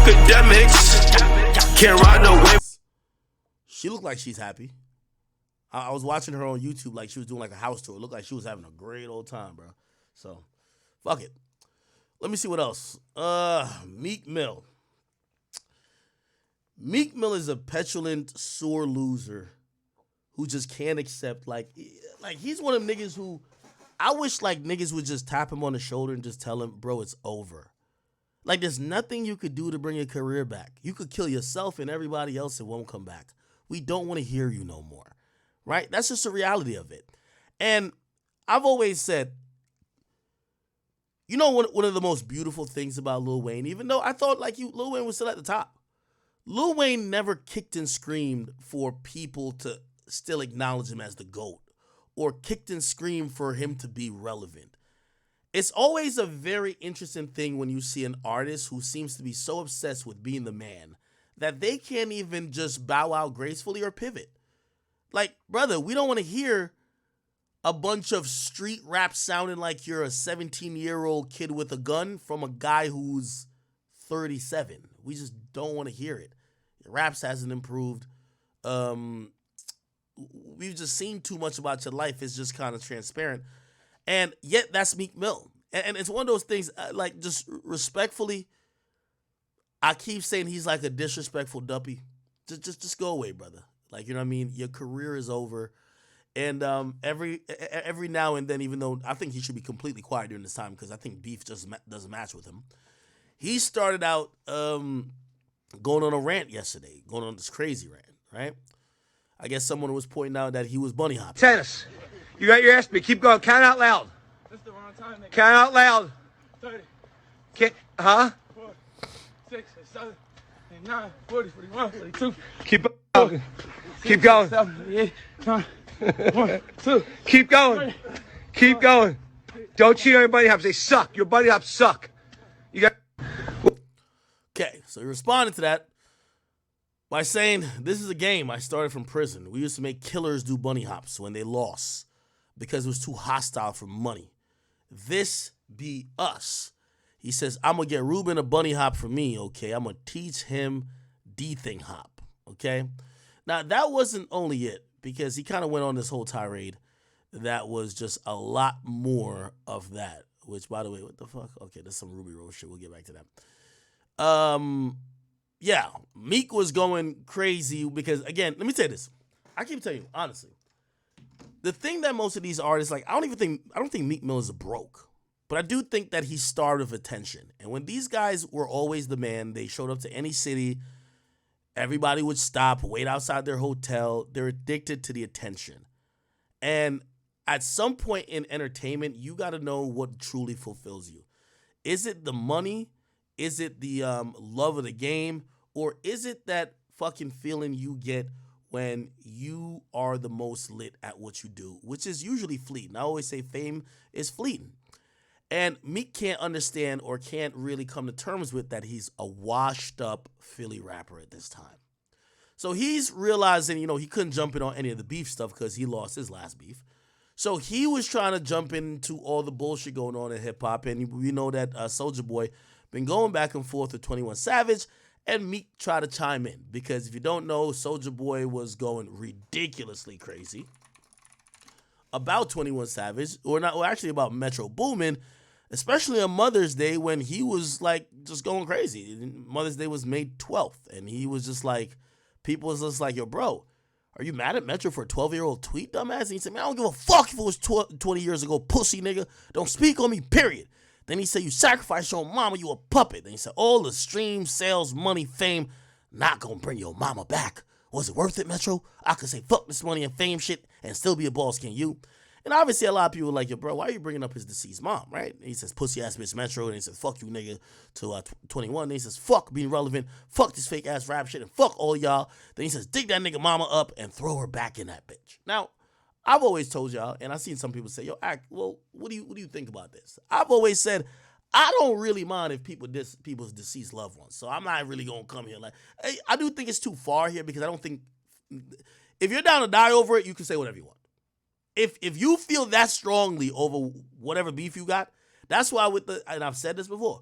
Akademiks. Can't ride no wave. She looked like she's happy. I was watching her on YouTube like she was doing like a house tour. It looked like she was having a great old time, bro. So, fuck it. Let me see what else. Meek Mill. Meek Mill is a petulant, sore loser who just can't accept, like he's one of them niggas who, I wish like niggas would just tap him on the shoulder and just tell him, bro, it's over. Like there's nothing you could do to bring your career back. You could kill yourself and everybody else, it won't come back. We don't want to hear you no more, right? That's just the reality of it. And I've always said, you know, one of the most beautiful things about Lil Wayne, even though I thought like Lil Wayne was still at the top, Lil Wayne never kicked and screamed for people to still acknowledge him as the GOAT or kicked and screamed for him to be relevant. It's always a very interesting thing when you see an artist who seems to be so obsessed with being the man that they can't even just bow out gracefully or pivot. Like, brother, we don't want to hear a bunch of street rap sounding like you're a 17-year-old kid with a gun from a guy who's 37. We just don't want to hear it. Your raps hasn't improved. We've just seen too much about your life. It's just kind of transparent. And yet that's Meek Mill. And it's one of those things, like, just respectfully, I keep saying he's like a disrespectful Duppy. Just go away, brother. Like, you know what I mean? Your career is over. And every now and then, even though I think he should be completely quiet during this time because I think beef just doesn't match with him, he started out going on a rant yesterday, going on this crazy rant, right? I guess someone was pointing out that he was bunny hopping. Tennis. You got your ass beat. Keep going. Count out loud. That's the wrong time, nigga. Count out loud. 30. Huh? 4, 6, 7, 8, 9, 40, 41, 42. Keep going. Keep going. 7, 8, 9, 1, 2. Keep going. Keep going. Don't cheat on your bunny hops. They suck. Your bunny hops suck. You got. Okay, so he responded to that by saying, this is a game I started from prison. We used to make killers do bunny hops when they lost because it was too hostile for money. This be us. He says, I'm going to get Ruben a bunny hop for me, okay? I'm going to teach him D-thing hop, okay? Now, that wasn't only it, because he kind of went on this whole tirade that was just a lot more of that, which, by the way, what the fuck? Okay, there's some Ruby Rose shit. We'll get back to that. Yeah, Meek was going crazy because, again, let me tell you this. I keep telling you, honestly, the thing that most of these artists, like, I don't think Meek Mill is broke, but I do think that he's starved of attention. And when these guys were always the man, they showed up to any city, everybody would stop, wait outside their hotel. They're addicted to the attention. And at some point in entertainment, you got to know what truly fulfills you. Is it the money? Is it the love of the game? Or is it that fucking feeling you get when you are the most lit at what you do, which is usually fleeting? I always say fame is fleeting. And Meek can't understand or can't really come to terms with that he's a washed up Philly rapper at this time. So he's realizing, you know, he couldn't jump in on any of the beef stuff because he lost his last beef. So he was trying to jump into all the bullshit going on in hip hop. And we know that Soulja Boy been going back and forth with 21 Savage, and Meek tried to chime in because if you don't know, Soulja Boy was going ridiculously crazy about 21 Savage, or actually about Metro Boomin, especially on Mother's Day when he was like just going crazy. Mother's Day was May 12th, and he was just like, people was just like, yo, bro, are you mad at Metro for a 12-year-old tweet, dumbass? And he said, man, I don't give a fuck if it was 20 years ago, pussy nigga. Don't speak on me, period. Then he said, you sacrificed your mama, you a puppet. Then he said, all the streams, sales, money, fame, not gonna bring your mama back. Was it worth it, Metro? I could say fuck this money and fame shit and still be a boss, can you? And obviously a lot of people were like, yo, bro, why are you bringing up his deceased mom, right? And he says, pussy ass bitch Metro. And he says, fuck you, nigga, to 21. Then he says, fuck being relevant, fuck this fake ass rap shit, and fuck all y'all. Then he says, dig that nigga mama up and throw her back in that bitch. Now, I've always told y'all, and I've seen some people say, yo, Ak, well, what do you think about this? I've always said, I don't really mind if people diss people's deceased loved ones. So I'm not really going to come here like, hey, I do think it's too far here because I don't think, if you're down to die over it, you can say whatever you want. If you feel that strongly over whatever beef you got, that's why and I've said this before,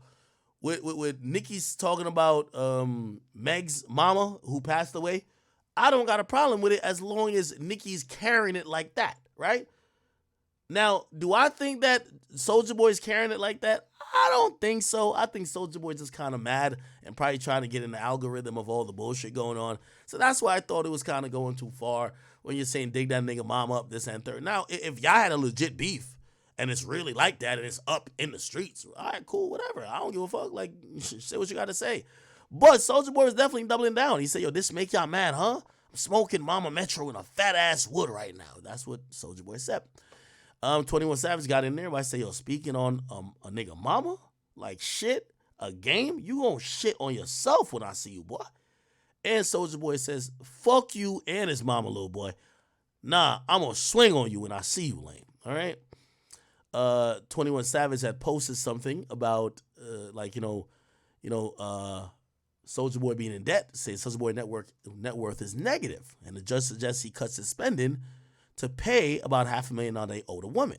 with Nicki's talking about Meg's mama who passed away, I don't got a problem with it as long as Nicki's carrying it like that, right? Now, do I think that Soulja Boy's carrying it like that? I don't think so. I think Soulja Boy's just kind of mad and probably trying to get in the algorithm of all the bullshit going on. So that's why I thought it was kind of going too far when you're saying dig that nigga mama up, this and third. Now, if y'all had a legit beef and it's really like that and it's up in the streets, all right, cool, whatever. I don't give a fuck. Like, say what you got to say. But Soulja Boy was definitely doubling down. He said, yo, this make y'all mad, huh? I'm smoking Mama Metro in a fat-ass wood right now. That's what Soulja Boy said. 21 Savage got in there by saying, yo, speaking on a nigga mama, like shit, a game, you gonna shit on yourself when I see you, boy. And Soulja Boy says, fuck you and his mama, little boy. Nah, I'm gonna swing on you when I see you, lame. All right? 21 Savage had posted something about, Soulja Boy being in debt. Says Soulja Boy net worth is negative, and the judge suggests he cuts his spending to pay about $500,000 they owe the woman.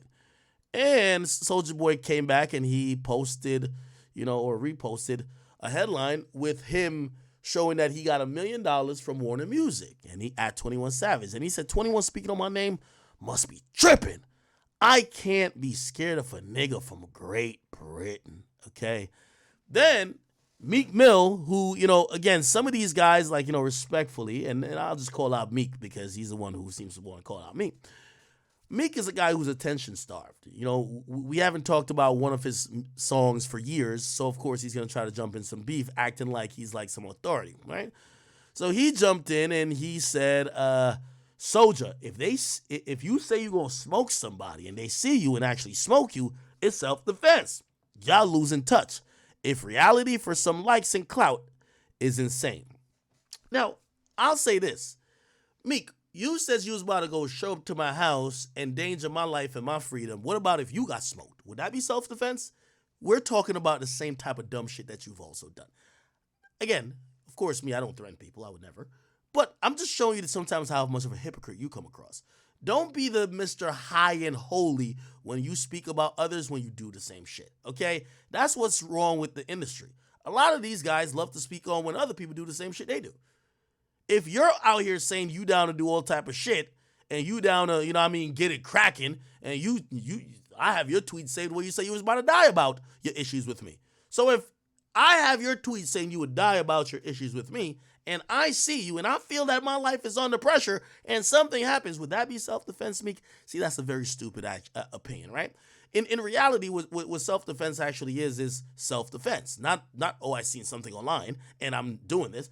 And Soulja Boy came back and he posted, or reposted a headline with him showing that he got $1 million from Warner Music, and he at 21 Savage, and he said 21 speaking on my name must be tripping. I can't be scared of a nigga from Great Britain. Okay, then Meek Mill, who, again, some of these guys, like, respectfully, and I'll just call out Meek because he's the one who seems to want to call out Meek. Meek is a guy who's attention starved. We haven't talked about one of his songs for years, so of course he's going to try to jump in some beef, acting like he's like some authority, right? So he jumped in and he said, Soulja, if you say you're going to smoke somebody and they see you and actually smoke you, it's self-defense. Y'all losing touch. If reality for some likes and clout is insane. Now, I'll say this. Meek, you says you was about to go show up to my house, endanger my life and my freedom. What about if you got smoked? Would that be self-defense? We're talking about the same type of dumb shit that you've also done. Again, of course, I don't threaten people. I would never. But I'm just showing you sometimes how much of a hypocrite you come across. Don't be the Mr. High and Holy when you speak about others when you do the same shit, okay? That's what's wrong with the industry. A lot of these guys love to speak on when other people do the same shit they do. If you're out here saying you down to do all type of shit and you down to, get it cracking, and I have your tweet saved where you say you was about to die about your issues with me. So if I have your tweet saying you would die about your issues with me, and I see you, and I feel that my life is under pressure, and something happens, would that be self-defense, Meek? See, that's a very stupid opinion, right? In reality, what self-defense actually is self-defense. Not, I seen something online, and I'm doing this.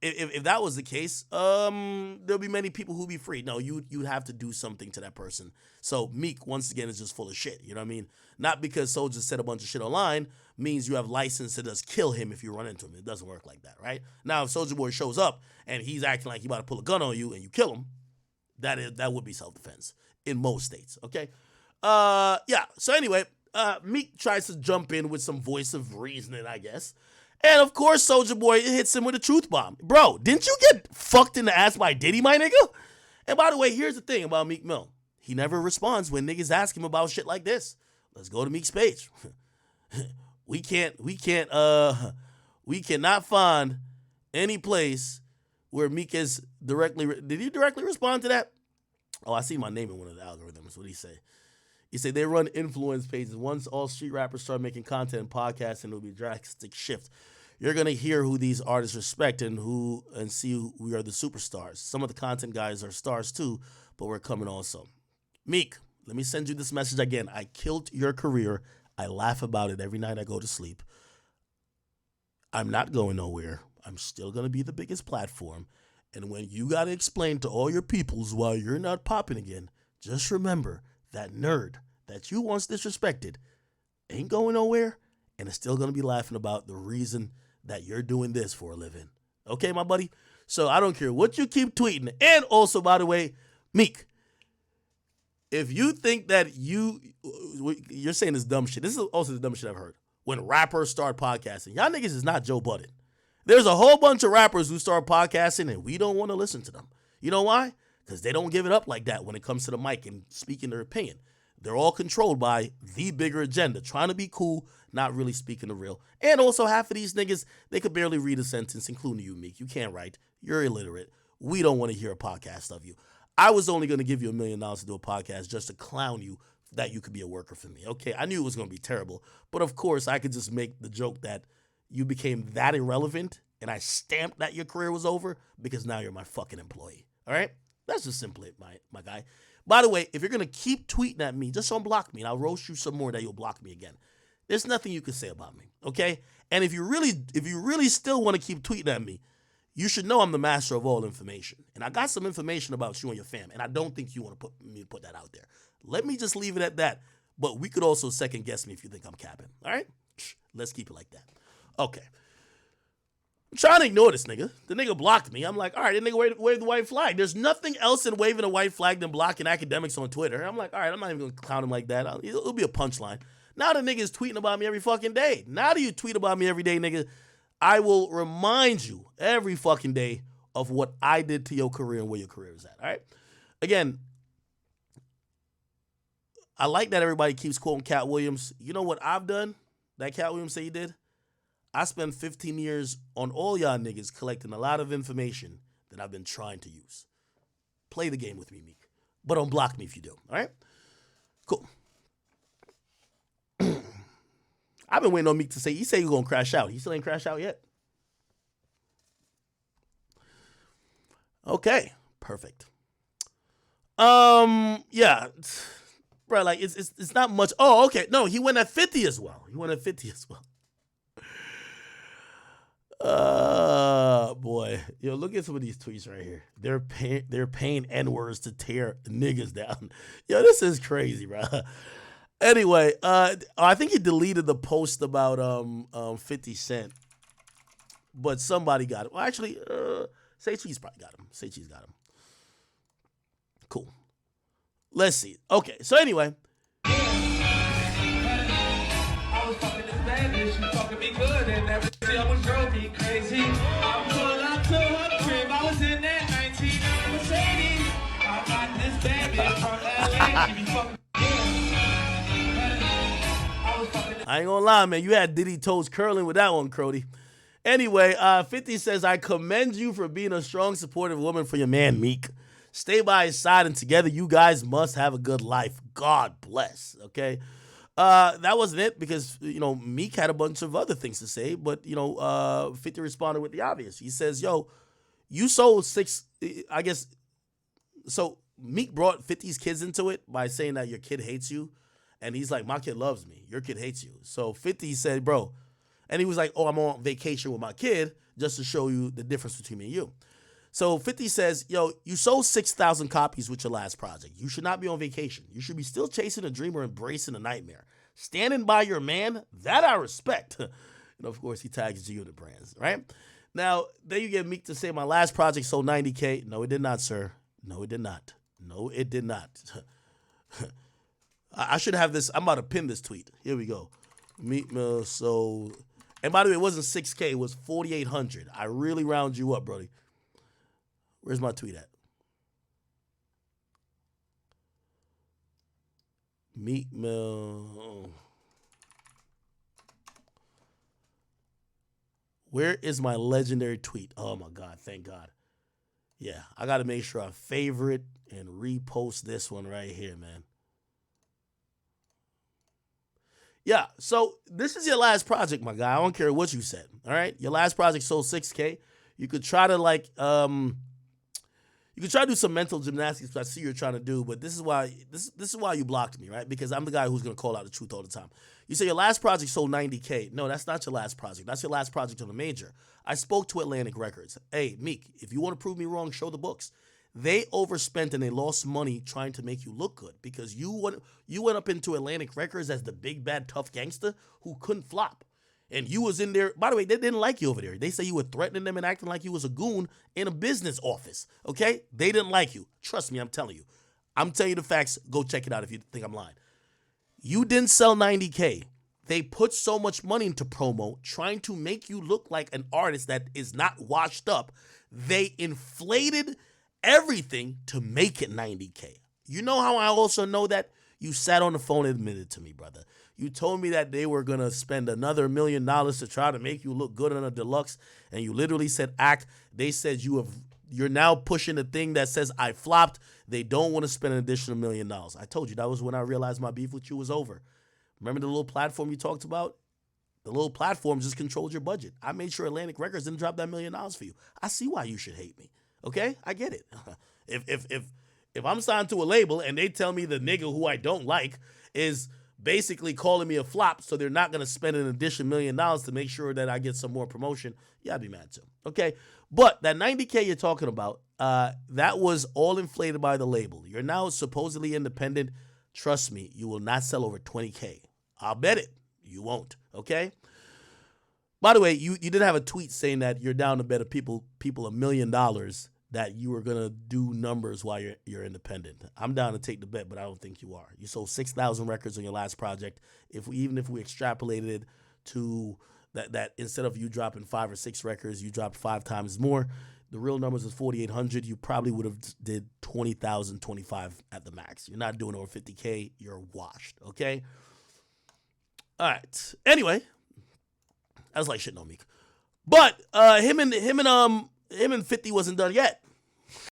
If that was the case, there'll be many people who'll be free. No, you'd have to do something to that person. So Meek, once again, is just full of shit. You know what I mean? Not because Soulja said a bunch of shit online means you have license to just kill him if you run into him. It doesn't work like that, right? Now, if Soulja Boy shows up and he's acting like he about to pull a gun on you and you kill him, that would be self-defense in most states, okay? Yeah, so anyway, Meek tries to jump in with some voice of reasoning, I guess. And of course, Soulja Boy hits him with a truth bomb. Bro, didn't you get fucked in the ass by Diddy, my nigga? And by the way, here's the thing about Meek Mill. He never responds when niggas ask him about shit like this. Let's go to Meek's page. We cannot find any place where Meek is directly. Did he directly respond to that? Oh, I see my name in one of the algorithms. What did he say? He said they run influence pages. Once all street rappers start making content and podcasts, and it'll be a drastic shift. You're gonna hear who these artists respect and see who we are the superstars. Some of the content guys are stars too, but we're coming also. Meek, let me send you this message again. I killed your career. I laugh about it every night I go to sleep. I'm not going nowhere. I'm still gonna be the biggest platform. And when you gotta explain to all your peoples why you're not popping again, just remember that nerd that you once disrespected ain't going nowhere and is still gonna be laughing about the reason that you're doing this for a living. Okay, my buddy? So I don't care what you keep tweeting. And also, by the way, Meek, if you think that you're saying this dumb shit, this is also the dumbest shit I've heard. When rappers start podcasting, y'all niggas is not Joe Budden. There's a whole bunch of rappers who start podcasting and we don't want to listen to them. You know why? Because they don't give it up like that when it comes to the mic and speaking their opinion. They're all controlled by the bigger agenda, trying to be cool, not really speaking the real. And also half of these niggas, they could barely read a sentence, including you, Meek. You can't write. You're illiterate. We don't want to hear a podcast of you. I was only going to give you $1 million to do a podcast just to clown you that you could be a worker for me. Okay, I knew it was going to be terrible. But of course, I could just make the joke that you became that irrelevant and I stamped that your career was over because now you're my fucking employee. All right? That's just simply it, my guy. By the way, if you're going to keep tweeting at me, just unblock me and I'll roast you some more that you'll block me again. There's nothing you can say about me, okay? And if you really still want to keep tweeting at me, you should know I'm the master of all information. And I got some information about you and your fam, and I don't think you want to put that out there. Let me just leave it at that. But we could also second guess me if you think I'm capping, all right? Let's keep it like that. Okay. I'm trying to ignore this nigga. The nigga blocked me. I'm like, all right, the nigga waved the white flag. There's nothing else in waving a white flag than blocking Akademiks on Twitter. I'm like, all right, I'm not even going to clown him like that. It'll be a punchline. Now the nigga is tweeting about me every fucking day. Now that you tweet about me every day, nigga, I will remind you every fucking day of what I did to your career and where your career is at, all right? Again, I like that everybody keeps quoting Cat Williams. You know what I've done that Cat Williams say he did? I spent 15 years on all y'all niggas collecting a lot of information that I've been trying to use. Play the game with me, Meek. But unblock me if you do, all right? Cool. I've been waiting on Meek to say, he said he was going to crash out. He still ain't crashed out yet. Okay, perfect. Yeah. Bro, like, it's not much. Oh, okay. No, he went at 50 as well. Boy. Yo, look at some of these tweets right here. They're paying N-words to tear niggas down. Yo, this is crazy, bro. Anyway, I think he deleted the post about 50 Cent. But somebody got it. Well, actually, Say Cheese probably got him. Say Cheese got him. Cool. Let's see. Okay, so anyway. I was fucking this bad bitch, she fucking me good, and every time was drove me crazy. I pulled up to her crib, I was in that 19 Mercedes. I got this bad bitch from LA, she be fucking. I ain't gonna lie, man. You had Diddy toes curling with that one, Crody. Anyway, 50 says, I commend you for being a strong, supportive woman for your man, Meek. Stay by his side, and together you guys must have a good life. God bless, okay? That wasn't it because, Meek had a bunch of other things to say, but, 50 responded with the obvious. He says, yo, you sold 6, I guess, so Meek brought 50's kids into it by saying that your kid hates you, and he's like, my kid loves me. Your kid hates you. So 50 said, bro, and he was like, oh, I'm on vacation with my kid just to show you the difference between me and you. So 50 says, yo, you sold 6,000 copies with your last project. You should not be on vacation. You should be still chasing a dream or embracing a nightmare. Standing by your man, that I respect. And of course, he tags G-Unit Brands, right? Now, then you get Meek to say, my last project sold 90K. No, it did not, sir. No, it did not. No, it did not. I should have this. I'm about to pin this tweet. Here we go. Meek Mill sold. And by the way, it wasn't 6K. It was 4,800. I really round you up, brody. Where's my tweet at? Meek Mill. Where is my legendary tweet? Oh, my God. Thank God. Yeah, I got to make sure I favorite and repost this one right here, man. Yeah, so this is your last project, my guy. I don't care what you said, all right? Your last project sold 6K. You could try to, you could try to do some mental gymnastics, which I see you're trying to do, but this is why you blocked me, right? Because I'm the guy who's going to call out the truth all the time. You say your last project sold 90K. No, that's not your last project. That's your last project on a major. I spoke to Atlantic Records. Hey, Meek, if you want to prove me wrong, show the books. They overspent and they lost money trying to make you look good because you went up into Atlantic Records as the big, bad, tough gangster who couldn't flop. And you was in there. By the way, they didn't like you over there. They say you were threatening them and acting like you was a goon in a business office, okay? They didn't like you. Trust me, I'm telling you. I'm telling you the facts. Go check it out if you think I'm lying. You didn't sell 90K. They put so much money into promo trying to make you look like an artist that is not washed up. They inflated everything to make it 90K. You know how I also know that? You sat on the phone and admitted to me, brother. You told me that they were going to spend another $1 million to try to make you look good on a deluxe, and you literally said, Ak, they said you're now pushing the thing that says I flopped. They don't want to spend an additional $1 million. I told you that was when I realized my beef with you was over. Remember the little platform you talked about? The little platform just controlled your budget. I made sure Atlantic Records didn't drop that $1 million for you. I see why you should hate me. Okay? I get it. If I'm signed to a label and they tell me the nigga who I don't like is basically calling me a flop, so they're not going to spend an additional $1 million to make sure that I get some more promotion, yeah, I'd be mad too. Okay? But that $90K you're talking about, that was all inflated by the label. You're now supposedly independent. Trust me, you will not sell over $20K. I'll bet it. You won't. Okay? By the way, you did have a tweet saying that you're down to bet people $1 million that you were gonna do numbers while you're independent. I'm down to take the bet, but I don't think you are. You sold 6,000 records on your last project. Even if we extrapolated it to that instead of you dropping 5 or 6 records, you dropped 5 times more. The real numbers is 4,800. You probably would have did 20,000, 25 at the max. You're not doing over 50K. You're washed. Okay. All right. Anyway, I was like shitting on Meek, but him and 50 wasn't done yet.